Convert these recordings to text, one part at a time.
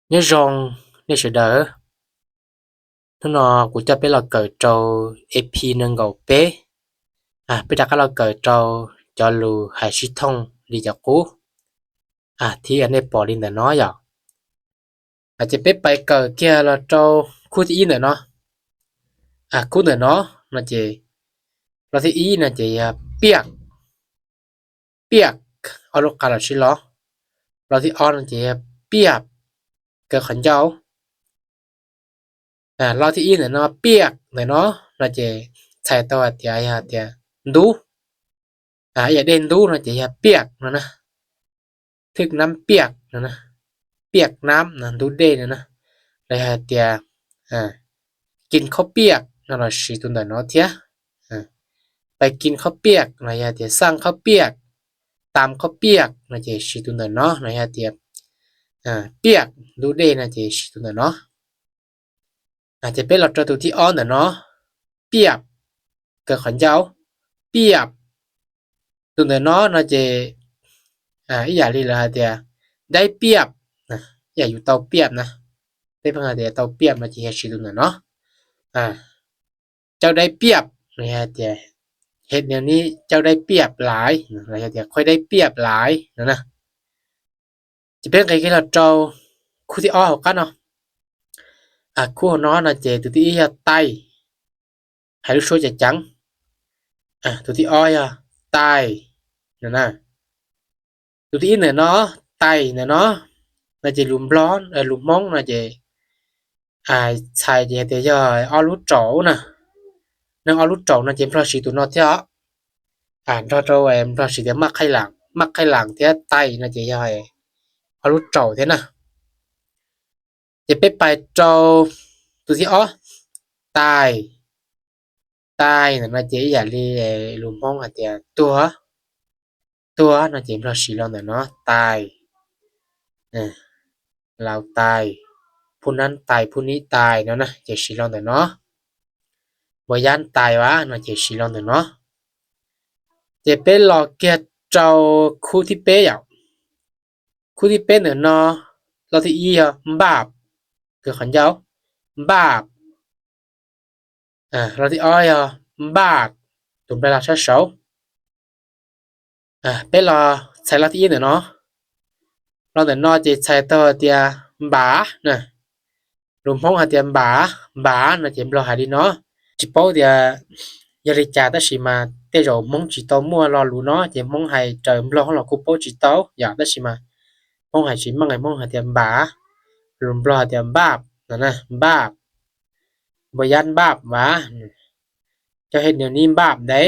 nhớ rong nhớ sự đỡ nó cũng cho biết là cởi trâu AP nâng gầu bé bây giờ cái là cởi trâu cho lù hải sĩ thông đi cho cú thì anh ấy bỏ đi để nói giờ chỉ biết bay cởi kia là trâu cú thì ý nữa nó cú nữa nó chỉ nó thì ý là chỉ biếc biếc ở lúc cả là xí nó thì on là chỉ biếc cái khẩn dấu lo thì ý nữa nó biếc nữa nó chỉ chạy tàu thì đủ giờ đen đủ nó chỉ biếc nữa thứcน้ำเปียกนะเปียกน้ำนะดูเด่นนะเลยฮะเตียกินข้าวเปียกนั่นแหละชีตุนเดนเนาะเทียไปกินข้าวเปียกนะฮะเตียสร้างข้าวเปียกตามข้าวเปียกนะเจชีตุนเดนเนาะนะฮะเตียเปียกดูเด่นนะเจชีตุนเดนเนาะอาจจะเป็นเราตัวที่อ้อนเนาะเปียกเกิดขันเจ้าเปียกตุนเดนเนาะนะเจอีอย่าลีละเตียได้เปียบนะอย่าอยู่เตาเปียบนะได้พังเดียเตาเปียบมาจีเฮชิตุนเนาะเจ้าได้เปียบนะฮะเตียเฮ็ดแนวนี้เจ้าได้เปียบหลายนะฮะเตียค่อยได้เปียบหลายนะจะเป็นใครที่เราเจ้าคู่ที่อ้อกันเนาะคู่น้องนะเจตัวที่อีไตให้รู้ช่วยจะจังตัวที่อ้อยไตนะตัวที่เนี่ยเนาะไตเนี่ยเนาะlà chỉ lùm lón lùm mông là chỉ xài chỉ để cho ao lút trổ nè nên ao lút trổ là chỉ pro sĩ tụi nó thế cho em pro sĩ để mắc hay lặng thế tay là chỉ cho ao lút trổ thế nè chỉ biết bài trâu tụi thì tay tay là chỉ giả đi lùm mông là chỉ tua là chỉ pro sĩ lo nó tay lao tay ผู้นั้นตายผู้นี้ตายเนาะเจสิลองแต่เนาะบ่ย่านตายวะเนาะเจสิลองแต่เนาะเจเป็นหลอกเกียเจ้าคู่ที่เป๊ะอย่างคู่ที่เป๊ะเนาะเราที่อีบาปเกิดขันยาวบาปเราที่อ้อยบาปตุ่มเวลาเช้าเช้าเป็นหลอใช้เราที่อีเนาะเราแต่เนาะเจใช้ตัวเตียบาเนาะรวมพ้องหาเตียบาเนาะเจเราหาดีเนาะจิโป้เดียยาริจาตัชิมาเตโจมงจิโตมัวรอรู้เนาะเจมงให้เจอมรอของเราคุปโปจิโตอยากตัชิมามงให้ชิมังไงมงหาเตียบารวมรอเตียบาปนะบาปบยันบาปวะจะเห็นเดี๋ยวนี้บาปได้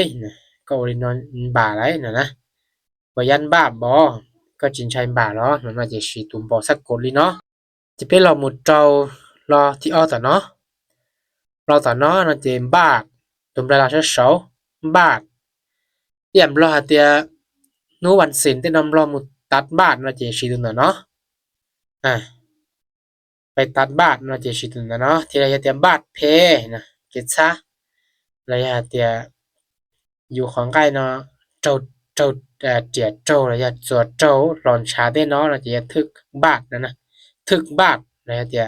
ก็เลยนอนบาไรนะบยันบาปบอก็จินชัยบาเนาะมันมาจะชีตุมบอสักกดเลยเนาะจะเป็นเราหมดเจ้ารอที่อ้อต่อเนาะเราต่อเนาะนะเจมบาปตุ่มเวลาเช้าเช้าบาทเยี่ยมรอเตียนู้วันศิลป์ที่นำรอมุดตัดบาทนะเจชีตุนเนาะไปตัดบาทนะเจชีตุนเนาะที่ระยะเตียบาทเพนะเกิดซะระยะเตียอยู่ของใกล้เนาะเจ้าเจียเจ้าระยะจวดเจ้าหลอนชาได้เนาะนะเจทึกบาทนะทึกบาทระยะเตีย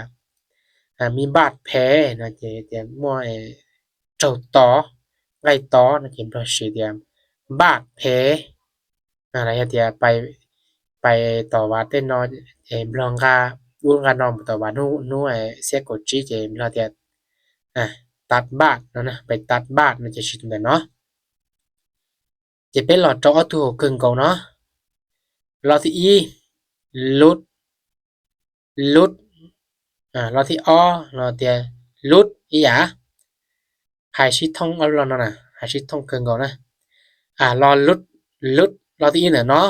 มีบาทแพ้นะเจมั่วเจ้าต่อไก่ต่อนะเจพระชีเดียมบาทแพ้อะไรเดียไปต่อวัดเต้นนอนลองกาบุญกานอมต่อวัดนู้เสียกดจีเจมเราเดียตัดบาทนะไปตัดบาทมันจะชิดเลยเนาะจะเป็นหลอดจอถูกกึ่งเก่าเนาะเราที่อีลุดเราที่อ้อเราเดียลุดอีหยาหายชิดท่องเอาเราน่ะหายชิดท่องกึ่งเก่านะรอลุดเราที่อีเนาะ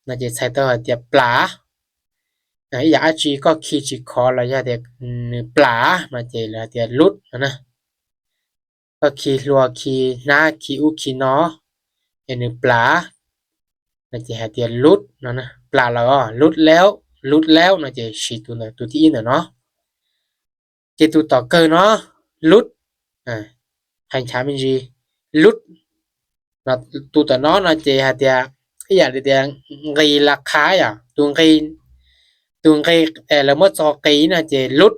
น่าจะใช้ตัวเดียปลาอยากจีก็คีจีคอเราจะเดียปลาน่าจะเราเดียลุดนะก็คีรัวคีหน้าคีอุคีเนาะปลาน่าจะหาเดียลุดนะปลาเราลุดแล้วน่าจะชีตัวที่อีเนาะเจตัวต่อเกินเนาะลุดhànhช้ามินจีลุดนะตัวต่อเนาะน่าจะหาเดียอยากเดียกีราคาตัวกี tuồng cái là mất cho cái là chỉ lút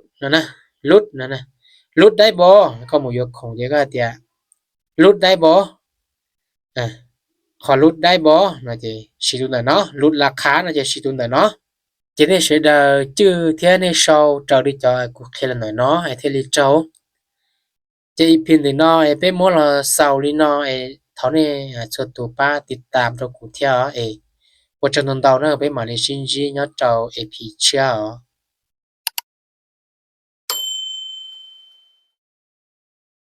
đấy bò có một việc không chỉ có tiệt lút đấy bò à họ lút đấy bò là chỉ sử dụng là nó lút là khá là chỉ sử dụng là nó chỉ nên sẽ đờ chứ thế nên sau trâu đi cho cuộc khi là nói nó hay thế li trâu chỉ pin thì nó ấy bé mỗi là sau đi nó ấy thằng này cho tụ baติดตามเราcụ theo ấy 我真能到那边马来西亚要找 AP 车